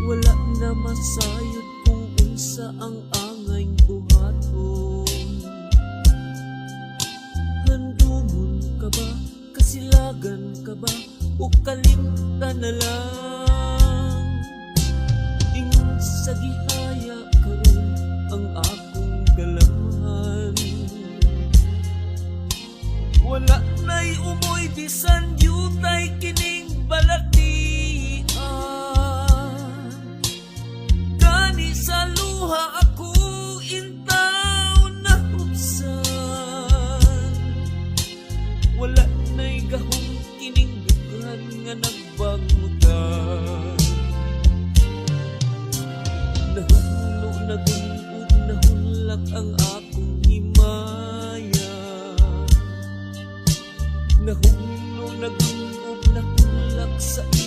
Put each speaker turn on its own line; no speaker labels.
Wala na masayod kung unsa ang angay buhaton. Handumon ka ba, kasilagan ka ba, o kalimtan na lang? Ingon sa gihaya karon ang akong galamhan. Wala na'y umoy bisan yutay kining balatian. Gani sa luha ako intaw na hubsan. Wala na'y gahong kining dughan nga nagbangutan. Nahulog na gunod, nahulak ang akong himaya. Nahulog na gunod, nahulak sa